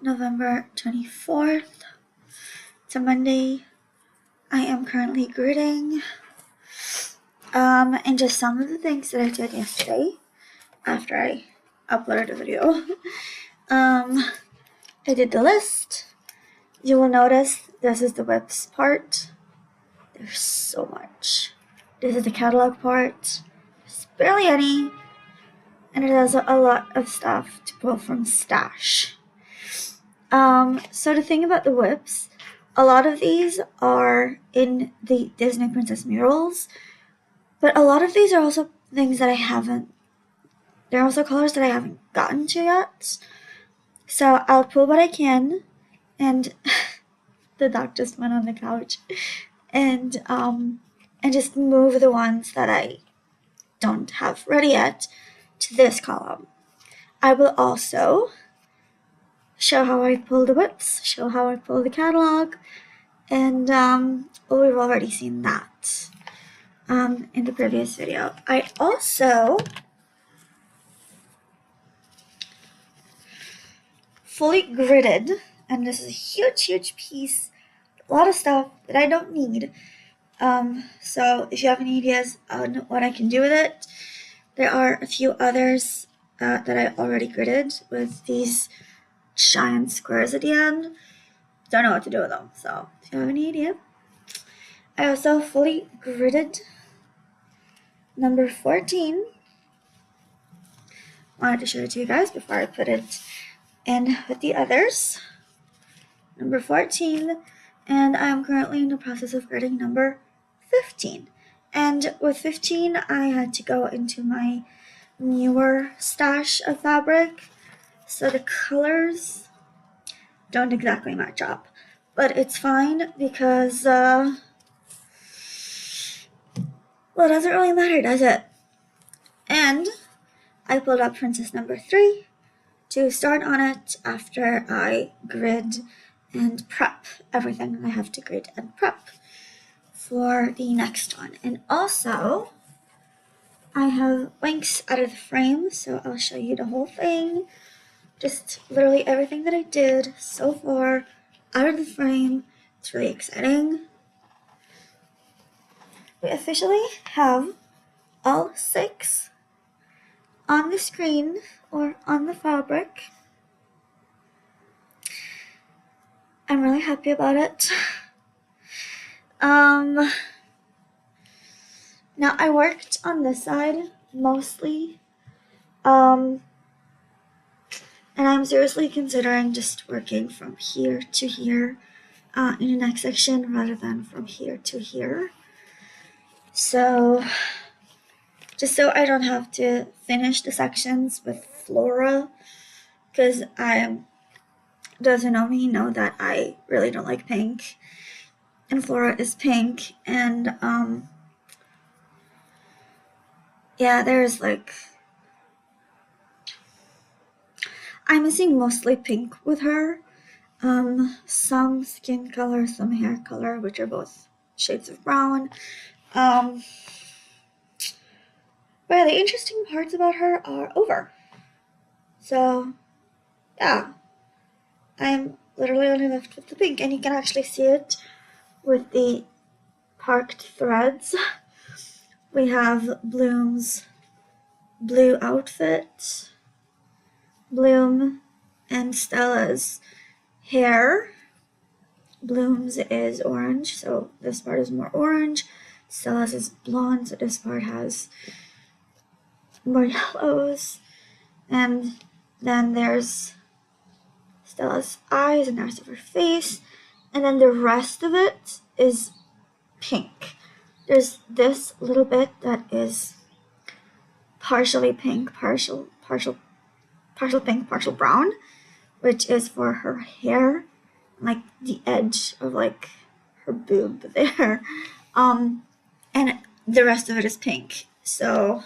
November 24th. It's a Monday. I am currently gridding. And just some of the things that I did yesterday after I uploaded a video. I did the list. You will notice this is the whips part. There's so much. This is the catalog part. There's barely any. And it has a lot of stuff to pull from stash. So the thing about the whips, a lot of these are in the Disney Princess murals, but a lot of these are also things that I haven't, they're also colors that I haven't gotten to yet. So I'll pull what I can, and the dog just went on the couch, and just move the ones that I don't have ready yet to this column. I will also show how I pull the whips, show how I pull the catalog, and we've already seen that in the previous video. I also fully gridded, and this is a huge piece, a lot of stuff that I don't need. So if you have any ideas on what I can do with it, there are a few others that I already gridded with these giant squares at the end. Don't know what to do with them, so if you have any idea. I also fully gridded number 14. Wanted to show it to you guys before I put it in with the others. Number 14, and I'm currently in the process of gridding number 15. And with 15, I had to go into my newer stash of fabric, so the colors don't exactly match up, but it's fine because well, it doesn't really matter, does it? And I pulled up Princess number 3 to start on it after I grid and prep everything I have to grid and prep for the next one. And also I have Winx out of the frame, so I'll show you the whole thing. Just literally everything that I did so far out of the frame. It's really exciting. We officially have all 6 on the screen or on the fabric. I'm really happy about it. Now I worked on this side mostly. And I'm seriously considering just working from here to here in the next section rather than from here to here. So, just so I don't have to finish the sections with Flora, because those who know me know that I really don't like pink, and Flora is pink, and yeah, there's like, I'm missing mostly pink with her. Some skin color, some hair color, which are both shades of brown. But yeah, the interesting parts about her are over. So, yeah. I'm literally only left with the pink, and you can actually see it with the parked threads. We have Bloom's blue outfit, Bloom and Stella's hair. Bloom's is orange, so this part is more orange. Stella's is blonde, so this part has more yellows. And then there's Stella's eyes and the rest of her face. And then the rest of it is pink. There's this little bit that is partially pink, partial pink, partial brown, which is for her hair, like the edge of like her boob there. And the rest of it is pink. So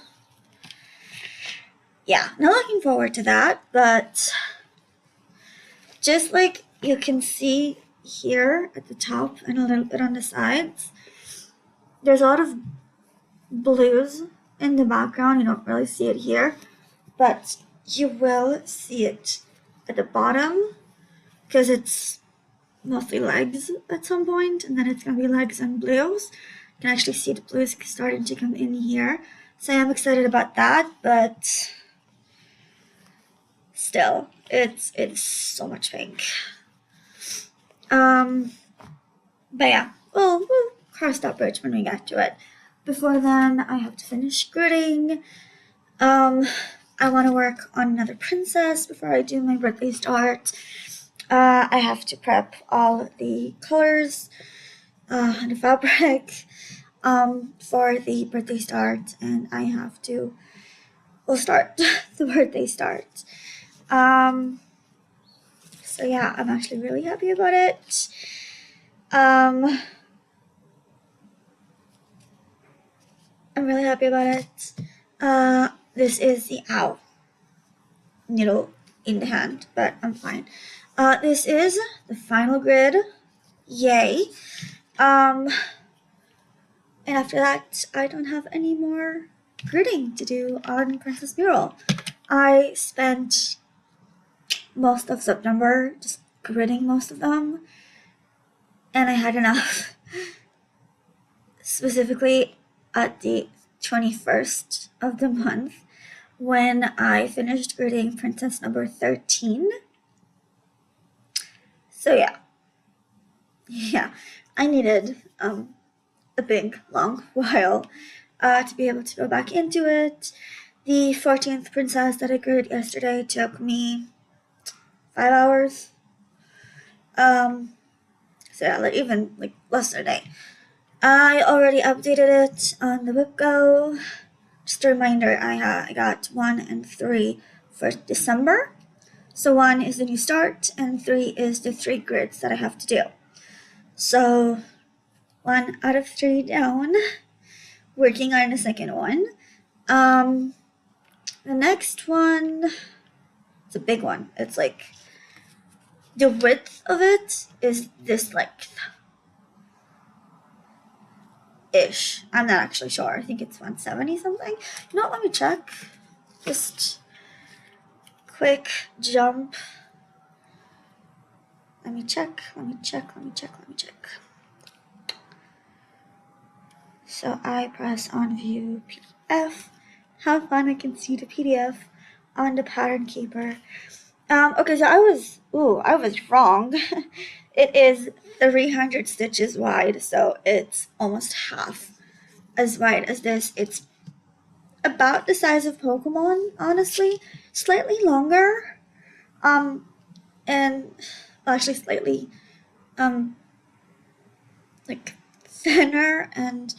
yeah, not looking forward to that, but just like you can see here at the top and a little bit on the sides, there's a lot of blues in the background. You don't really see it here, but you will see it at the bottom because it's mostly legs at some point, and then it's gonna be legs and blues. You can actually see the blues starting to come in here, so I'm excited about that. But still, it's so much pink. But yeah, we'll cross that bridge when we get to it. Before then, I have to finish gridding. I want to work on another princess before I do my birthday start. I have to prep all the colors and the fabric for the birthday start, and I have to start the birthday start. So yeah, I'm actually really happy about it. I'm really happy about it. This is the owl needle in the hand, but I'm fine. This is the final grid. Yay. And after that, I don't have any more gridding to do on Princess Mural. I spent most of September just gridding most of them, and I had enough. Specifically at the 21st of the month, when I finished gridding princess number 13. So yeah, I needed a big long while to be able to go back into it. The 14th princess that I gridded yesterday took me 5 hours. So yeah, even less than a day. I already updated it on the WhipGo. Just a reminder, I got 1 and 3 for December. So 1 is the new start, and 3 is the 3 grids that I have to do. So 1 out of 3 down, working on the second one. The next one, it's a big one. It's the width of it is this length. Ish. I'm not actually sure. I think it's 170 something. Let me check. Just quick jump. Let me check. So I press on view PDF. Have fun, I can see the PDF on the pattern keeper. Okay, so I was wrong. It is 300 stitches wide, so it's almost half as wide as this. It's about the size of Pokemon, honestly. Slightly longer, and actually slightly, thinner, and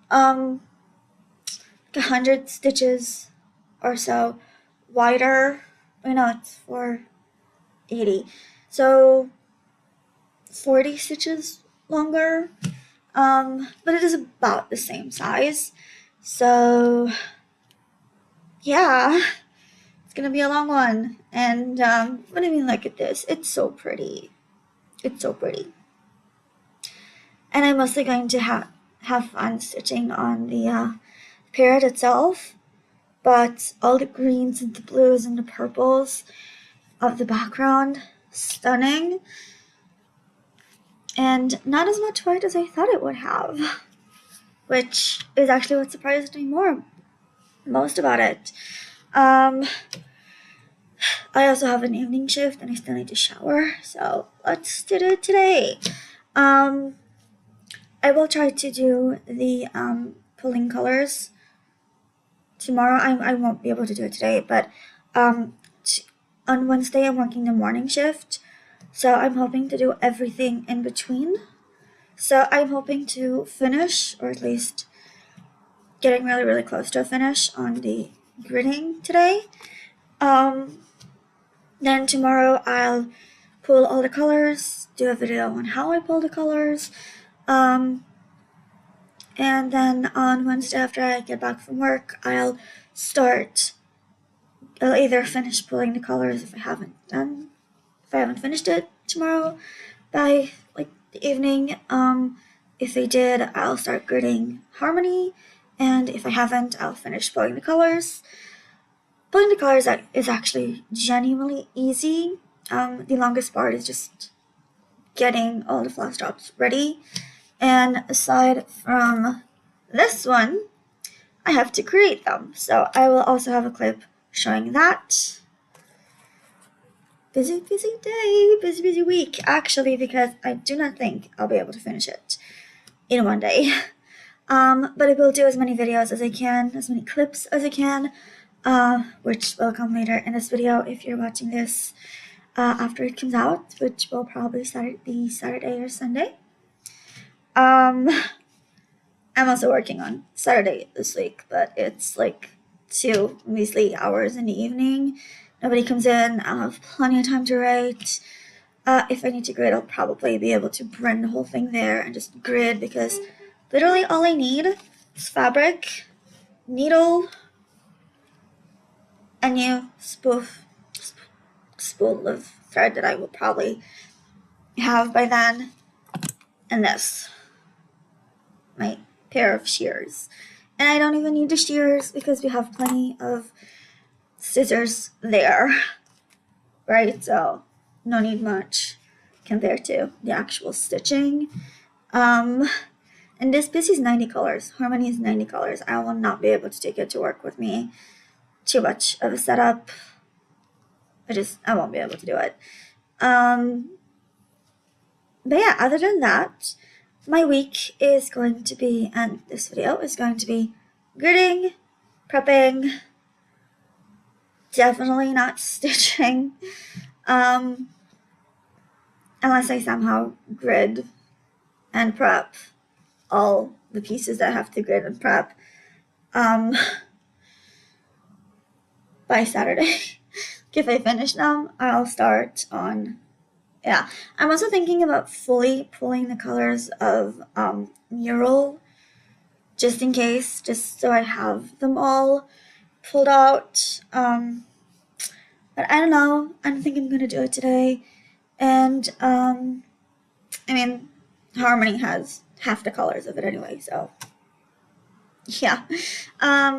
100 stitches or so wider. It's 480, so 40 stitches longer, but it is about the same size. So yeah, it's gonna be a long one. And what do you mean, look at this? It's so pretty. And I'm mostly going to have fun stitching on the parrot itself, but all the greens and the blues and the purples of the background, stunning, and not as much white as I thought it would have, which is actually what surprised me most about it. I also have an evening shift and I still need to shower, so let's do it today. I will try to do the pulling colors tomorrow. I won't be able to do it today, but on Wednesday I'm working the morning shift, so I'm hoping to do everything in between. So I'm hoping to finish, or at least getting really, really close to a finish on the gridding today. Then tomorrow I'll pull all the colors, do a video on how I pull the colors, and then on Wednesday after I get back from work, I'll either finish pulling the colors if I haven't finished it tomorrow by the evening. If I did, I'll start gridding harmony, and if I haven't, I'll finish pulling the colors. Pulling the colors is actually genuinely easy. The longest part is just getting all the floss drops ready. And aside from this one, I have to create them. So I will also have a clip showing that. Busy day, busy week, actually, because I do not think I'll be able to finish it in one day. But I will do as many videos as I can, as many clips as I can, which will come later in this video if you're watching this after it comes out, which will probably be Saturday or Sunday. I'm also working on Saturday this week, but it's like 2 measly hours in the evening. Nobody comes in. I'll have plenty of time to write. If I need to grid, I'll probably be able to bring the whole thing there and just grid, because literally all I need is fabric, needle, a new spool of thread that I will probably have by then, and this, my pair of shears. And I don't even need the shears because we have plenty of scissors there, right? So no need much compared to the actual stitching. And this piece is 90 colors. Harmony is 90 colors. I will not be able to take it to work with me. Too much of a setup. I won't be able to do it. But yeah, other than that, my week is going to be, and this video is going to be gridding, prepping, definitely not stitching, unless I somehow grid and prep all the pieces that I have to grid and prep by Saturday. If I finish them, I'll start on, yeah. I'm also thinking about fully pulling the colors of mural, just in case, just so I have them all pulled out. But I don't know. I don't think I'm gonna do it today. And I mean, Harmony has half the colors of it anyway, so yeah.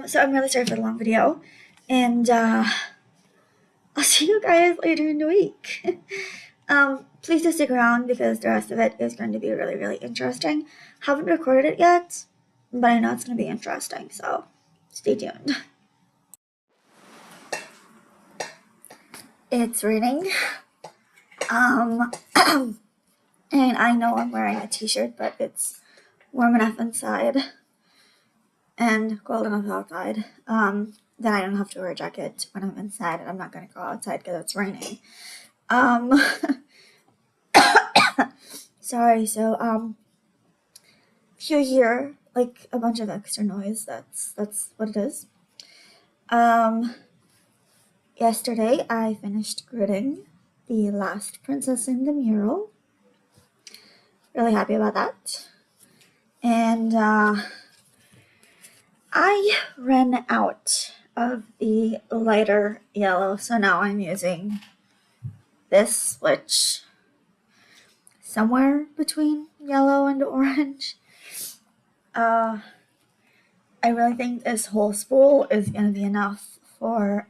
So I'm really sorry for the long video, and I'll see you guys later in the week. Please do stick around because the rest of it is going to be really, really interesting. Haven't recorded it yet, but I know it's going to be interesting, so stay tuned. It's raining. And I know I'm wearing a t-shirt, but it's warm enough inside and cold enough outside. Then I don't have to wear a jacket when I'm inside, and I'm not going to go outside because it's raining. Sorry, so, if you hear, like, a bunch of extra noise, that's what it is. Yesterday I finished gridding the last princess in the mural. Really happy about that. And, I ran out of the lighter yellow, so now I'm using this, which somewhere between yellow and orange. I really think this whole spool is going to be enough for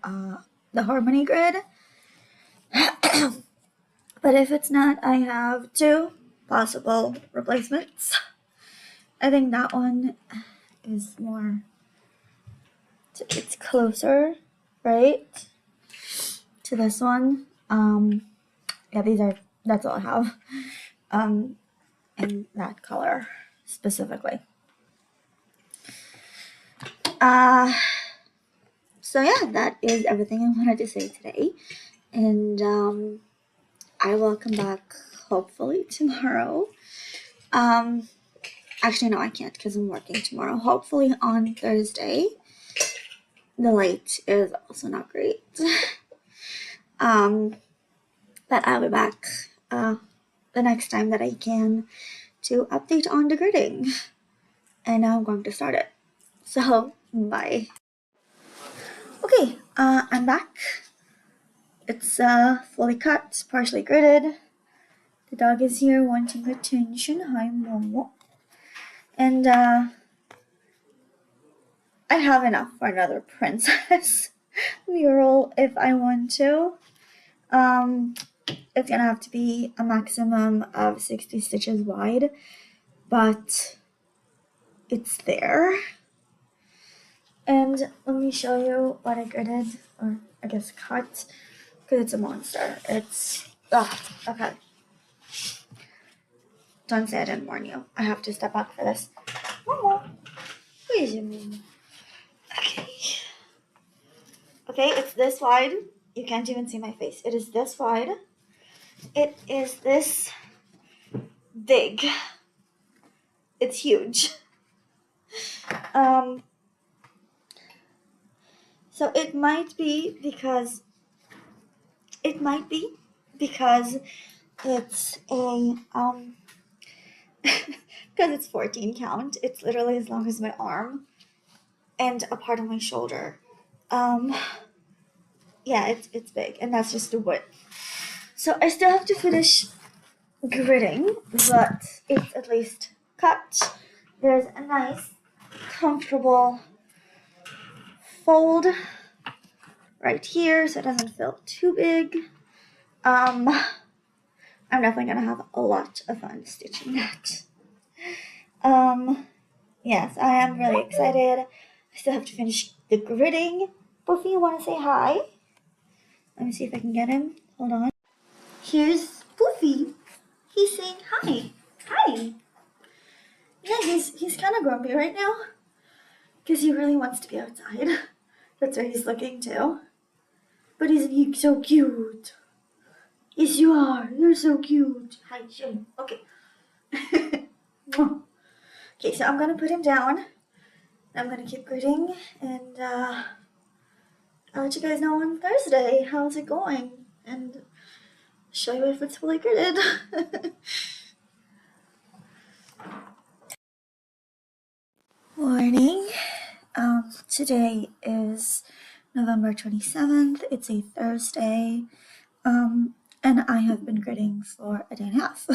the Harmony grid. But if it's not, I have 2 possible replacements. I think that one is more, it's closer, right, to this one. Yeah, that's all I have, in that color specifically. So yeah, that is everything I wanted to say today, and I will come back hopefully tomorrow. Actually, no, I can't because I'm working tomorrow. Hopefully on Thursday. The light is also not great. But I'll be back the next time that I can to update on the gridding. And now I'm going to start it. So, bye. Okay, I'm back. It's fully cut, partially gridded. The dog is here wanting attention. Hi, Momo. And I have enough for another princess mural if I want to. it's gonna have to be a maximum of 60 stitches wide, but it's there. And let me show you what I gridded, or I guess cut, because it's a monster. It's, okay. Don't say I didn't warn you. I have to step up for this. Mama, please, okay. Okay, it's this wide. You can't even see my face. It is this wide. It is this big. It's huge. So it might be because it's a because it's 14 count. It's literally as long as my arm and a part of my shoulder. Yeah, it's big, and that's just the width. So I still have to finish gridding, but it's at least cut. There's a nice, comfortable fold right here, so it doesn't feel too big. I'm definitely gonna have a lot of fun stitching that. Yes, I am really excited. I still have to finish the gridding. Buffy, you wanna say hi? Let me see if I can get him. Hold on. Here's Buffy. He's saying hi. Hi. Yeah, he's kind of grumpy right now because he really wants to be outside. That's where he's looking too. But isn't he so cute? Yes, you are. You're so cute. Hi, Jim. Okay. Okay, so I'm gonna put him down. I'm gonna keep gridding, and I'll let you guys know on Thursday how's it going, and show you if it's fully gridded. Morning. Today is November 27th. It's a Thursday. And I have been gridding for a day and a half.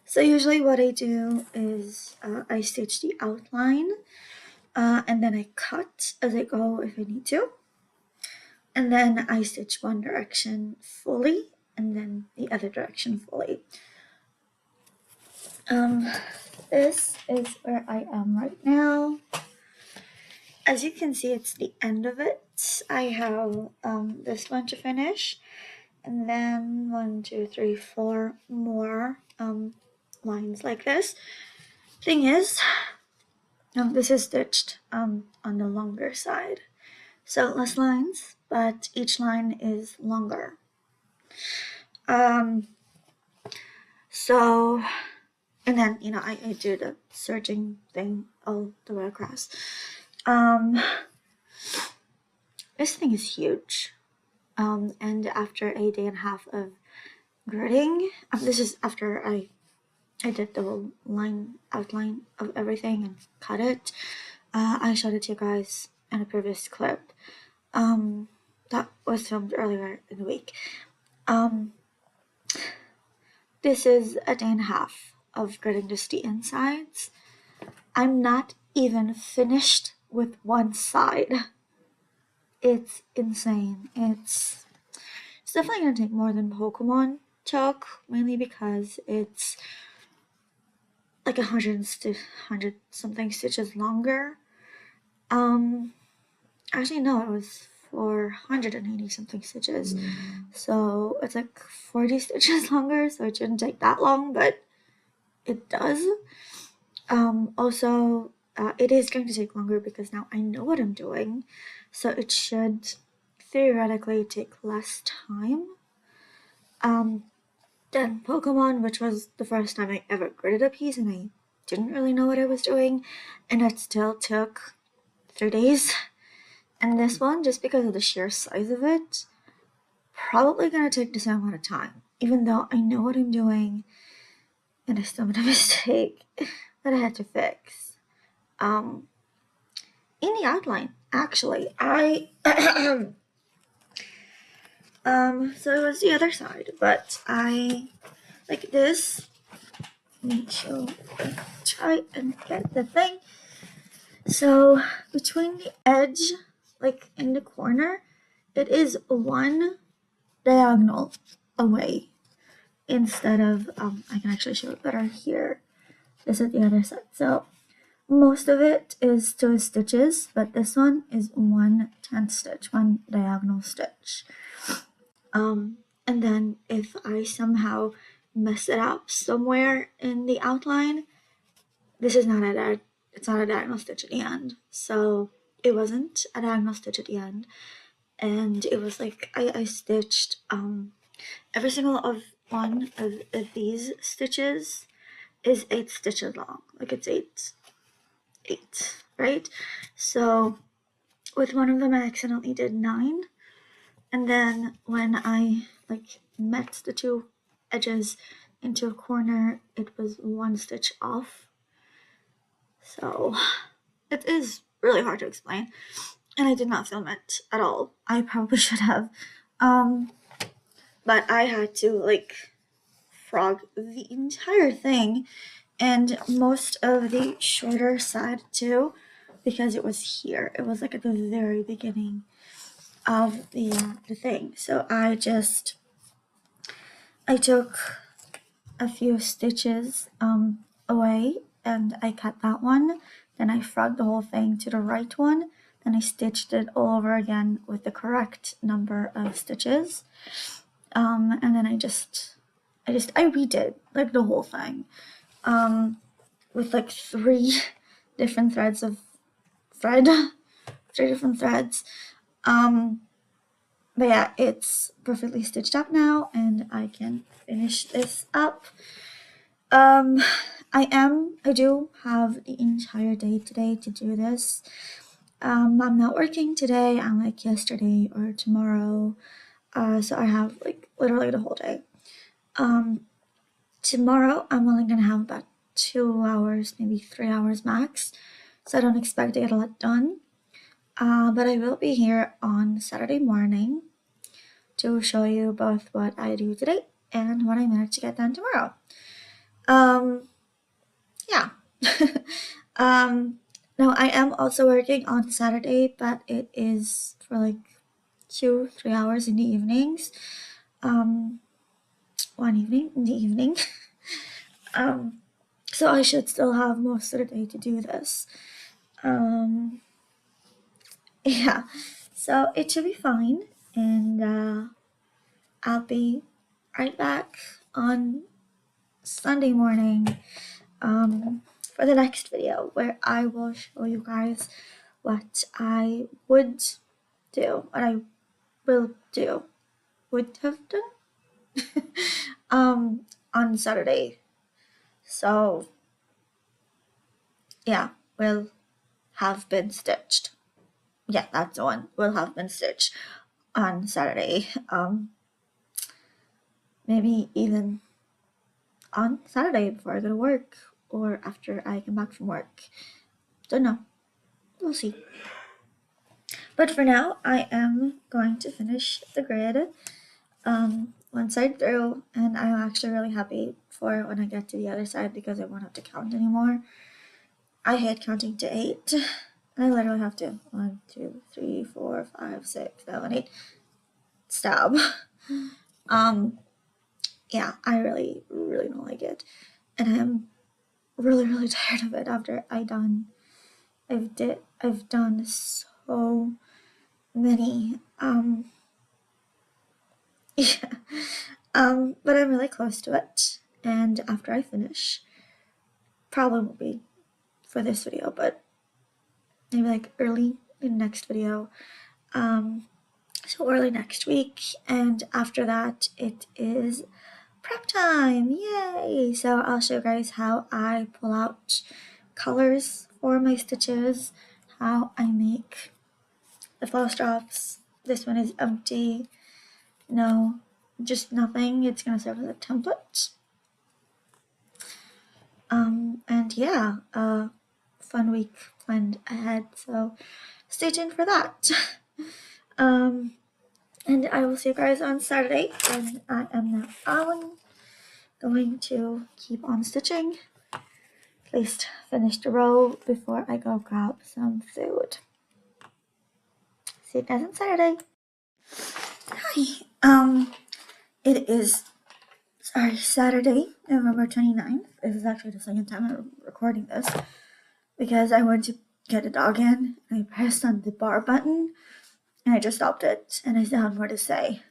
So usually what I do is I stitch the outline, and then I cut as I go if I need to. And then I stitch one direction fully, and then the other direction fully. This is where I am right now. As you can see, it's the end of it. I have this one to finish, and then 1, 2, 3, 4 more lines like this. Thing is, this is stitched on the longer side, so less lines, but each line is longer. So, and then I do the serging thing all the way across. This thing is huge. And after a day and a half of gridding, this is after I did the whole outline of everything and cut it. I showed it to you guys in a previous clip that was filmed earlier in the week. This is a day and a half of gridding just the insides. I'm not even finished with one side. It's insane. It's definitely gonna take more than Pokemon took, mainly because it's like 100 something stitches longer. Actually no, it was 480 something stitches. So it's like 40 stitches longer, so it shouldn't take that long, but it does. Also, it is going to take longer because now I know what I'm doing, so it should theoretically take less time than Pokemon, which was the first time I ever gridded a piece and I didn't really know what I was doing, and it still took 3 days. And this one, just because of the sheer size of it, probably gonna take the same amount of time, even though I know what I'm doing and I still made a mistake that I had to fix. In the outline, actually, so it was the other side, but I, like this, make sure I try and get the thing. So between the edge, like in the corner, it is 1 diagonal away instead of, I can actually show it better here. This is the other side. So most of it is 2 stitches, but this one is 1/10 stitch, 1 diagonal stitch. And then if I somehow mess it up somewhere in the outline, this is not it's not a diagonal stitch at the end. So it wasn't a diagonal stitch at the end, and it was like I stitched every single one of these stitches is 8 stitches long. Like it's eight, right? So with one of them I accidentally did 9, and then when I like met the 2 edges into a corner, it was 1 stitch off. So it is really hard to explain, and I did not film it at all. I probably should have, but I had to like frog the entire thing, and most of the shorter side too, because it was here. It was like at the very beginning of the thing. So I took a few stitches away, and I cut that one. Then I frogged the whole thing to the right one. Then I stitched it all over again with the correct number of stitches. And then I redid like the whole thing with like 3 different threads of thread, 3 different threads. But yeah, it's perfectly stitched up now, and I can finish this up. I do have the entire day today to do this. I'm not working today, unlike yesterday or tomorrow. So I have like literally the whole day. Tomorrow I'm only gonna have about 2 hours, maybe 3 hours max. So I don't expect to get a lot done. But I will be here on Saturday morning to show you both what I do today and what I managed to get done tomorrow. Yeah. No, I am also working on Saturday, but it is for like 2-3 hours in the evenings. One evening in the evening. So I should still have most of the day to do this. Yeah, so it should be fine, and I'll be right back on Sunday morning for the next video, where I will show you guys what I would do, what I will do, would have done on Saturday. So yeah, will have been stitched. Yeah, that's the one. Will have been stitched on Saturday. Maybe even on Saturday before I go to work, or after I come back from work. Don't know. We'll see. But for now, I am going to finish the grid one side through, and I'm actually really happy for when I get to the other side because I won't have to count anymore. I hate counting to 8. I literally have to 1, 2, 3, 4, 5, 6, 7, 8 stab. Yeah, I really don't like it, and I'm really tired of it after I've done so many. Yeah, but I'm really close to it, and after I finish, probably won't be for this video, but maybe like early in the next video. So early next week, and after that it is prep time. Yay! So I'll show you guys how I pull out colors for my stitches, how I make the floss drops. This one is empty. No, just nothing. It's gonna serve as a template. And yeah, fun week planned ahead, so stay tuned for that. And I will see you guys on Saturday, and I am now going to keep on stitching. At least finish the row before I go grab some food. See you guys on Saturday. Hi. It is, Saturday, November 29th. This is actually the second time I'm recording this because I went to get a dog in and I pressed on the bar button and I just stopped it and I still have more to say.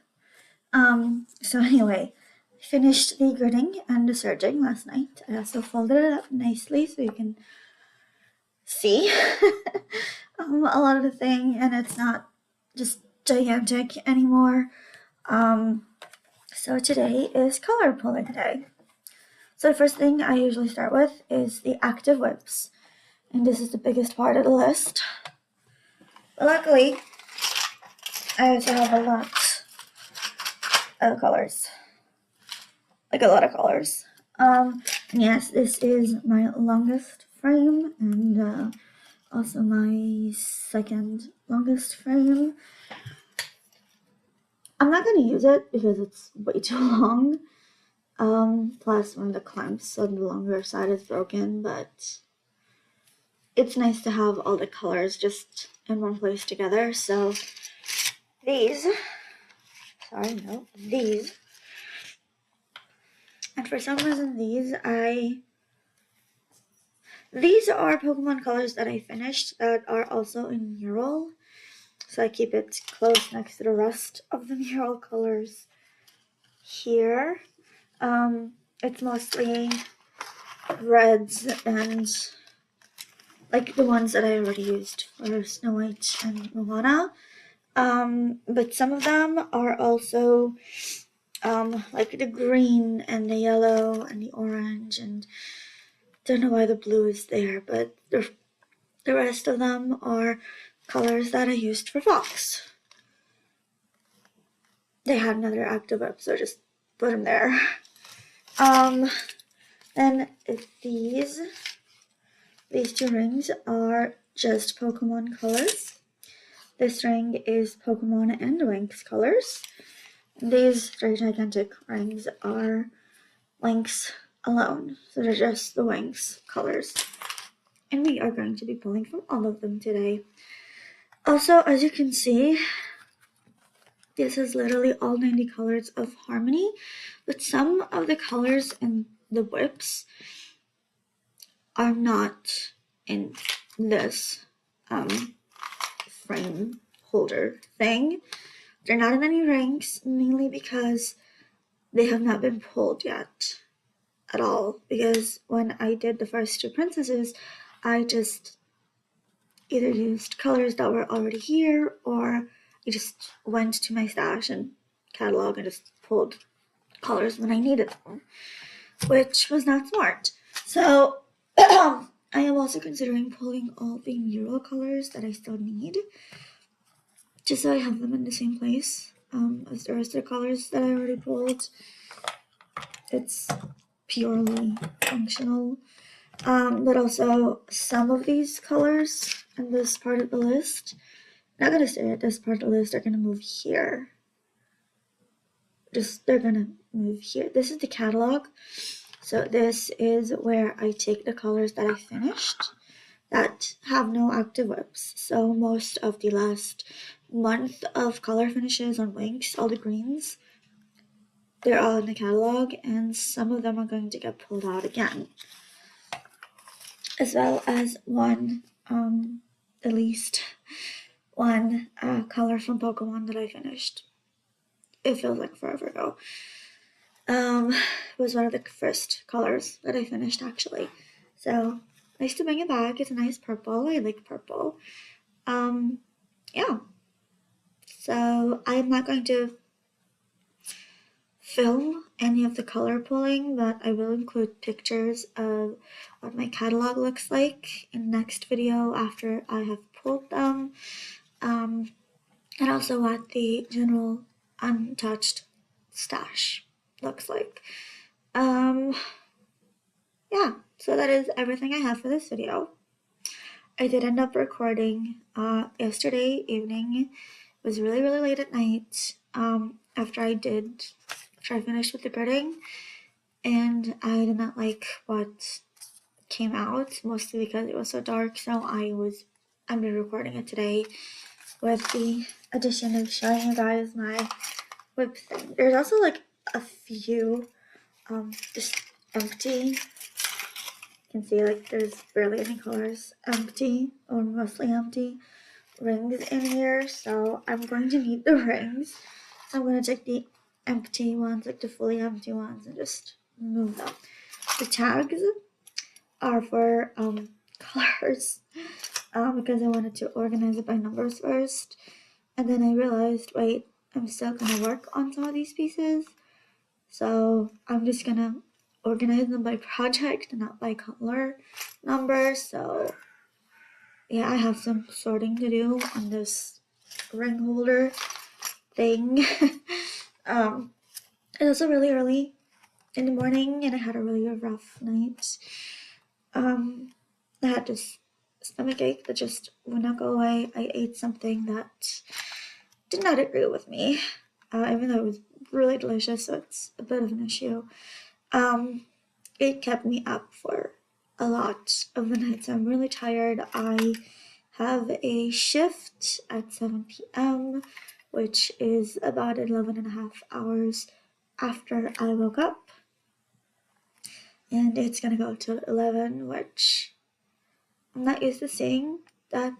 So anyway, I finished the gridding and the serging last night. I also folded it up nicely so you can see a lot of the thing, and it's not just gigantic anymore. So today is color pulling day. So the first thing I usually start with is the active whips, and this is the biggest part of the list. But luckily, I also have a lot of colors, like a lot of colors. Yes, this is my longest frame and also my second longest frame. I'm not going to use it because it's way too long. Plus one of the clamps on the longer side is broken, but it's nice to have all the colors just in one place together. So these, and for some reason these are Pokemon colors that I finished that are also in mural. So I keep it close next to the rest of the mural colors here. It's mostly reds and like the ones that I already used for Snow White and Moana. But some of them are also like the green and the yellow and the orange, and don't know why the blue is there, but the rest of them are colors that I used for Fox. They had another active up, so I just put them there. Then these two rings are just Pokemon colors. This ring is Pokemon and Lynx colors. And these three gigantic rings are Lynx alone, so they're just the Lynx colors. And we are going to be pulling from all of them today. Also, as you can see, this is literally all 90 colors of Harmony, but some of the colors in the whips are not in this frame holder thing. They're not in any rings, mainly because they have not been pulled yet at all. Because when I did the first two princesses, I just either used colors that were already here, or I just went to my stash and catalog and just pulled colors when I needed them, which was not smart. So I am also considering pulling all the mural colors that I still need, just so I have them in the same place as the rest of the colors that I already pulled. It's purely functional. But also some of these colors in this part of the list, I'm not gonna stay at this part of the list, are gonna move here. They're gonna move here. This is the catalog. So this is where I take the colors that I finished that have no active whips. So most of the last month of color finishes on Lynx, all the greens, they're all in the catalog, and some of them are going to get pulled out again. As well as at least one color from Pokemon that I finished. It feels like forever ago. It was one of the first colors that I finished, actually. So nice to bring it back. It's a nice purple. I like purple. Yeah. So I'm not going to film any of the color pulling, but I will include pictures of what my catalog looks like in the next video after I have pulled them, and also what the general untouched stash looks like. Yeah, so that is everything I have for this video. I did end up recording yesterday evening. It was really, really late at night after I finished with the gridding, and I did not like what came out, mostly because it was so dark. So I'm recording it today with the addition of showing you guys my whip thing. There's also like a few just empty. You can see like there's barely any colors, empty or mostly empty rings in here, so I'm going to need the rings. So I'm going to take the empty ones, like the fully empty ones, and just move them. The tags are for colors because I wanted to organize it by numbers first, and then I realized, wait, I'm still going to work on some of these pieces, so I'm just going to organize them by project, not by color number. So yeah, I have some sorting to do on this ring holder thing. It was really early in the morning and I had a really rough night. I had this stomach ache that just would not go away. I ate something that did not agree with me, even though it was really delicious, so it's a bit of an issue. It kept me up for a lot of the night, so I'm really tired. I have a shift at 7 p.m., which is about 11 and a half hours after I woke up. And it's gonna go till 11, which I'm not used to seeing that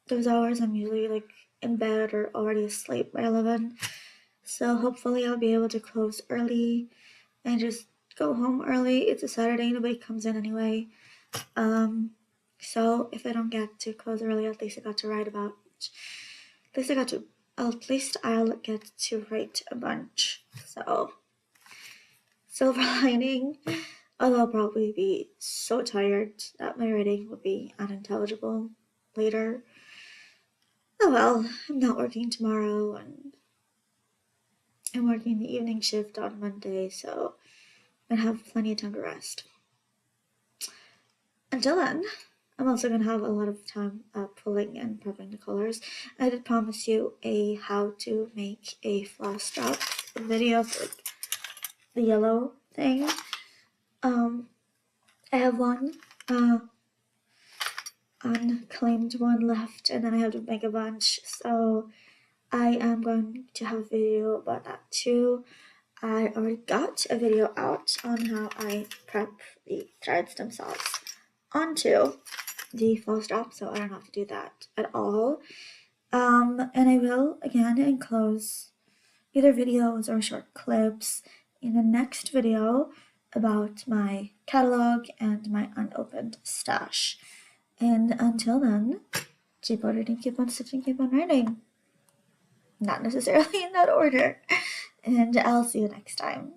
those hours. I'm usually like in bed or already asleep by 11. So hopefully I'll be able to close early and just go home early. It's a Saturday, nobody comes in anyway. So if I don't get to close early, at least I'll get to write a bunch. So silver lining, although I'll probably be so tired that my writing will be unintelligible later. Oh well, I'm not working tomorrow and I'm working the evening shift on Monday, so I'm gonna have plenty of time to rest. Until then, I'm also going to have a lot of time pulling and prepping the colors. I did promise you a how to make a floss drop video for the yellow thing. I have one unclaimed one left, and then I have to make a bunch, so I am going to have a video about that too. I already got a video out on how I prep the threads themselves onto the floss drop, so I don't have to do that at all. And I will again enclose either videos or short clips in the next video about my catalog and my unopened stash. And until then, keep editing, keep on stitching, keep on writing. Not necessarily in that order. And I'll see you next time.